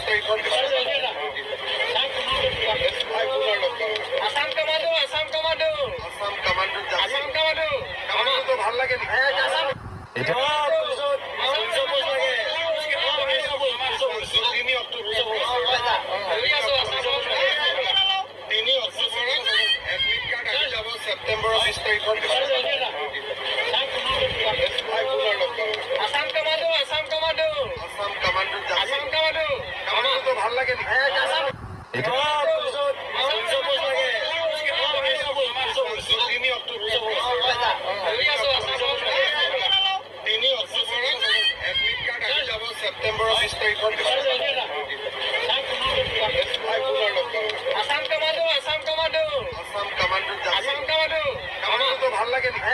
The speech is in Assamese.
তাৰিখত আসাম কামাণ্ডো ভাল লাগে নেকি? ছেপ্টেম্বৰৰ 20 তাৰিখত আসাম কামাণ্ডো ভাল লাগে নেকি? ছেপ্টেম্বৰৰ 20 তাৰিখত আসাম কামাণ্ডো ভাল লাগে নেকি?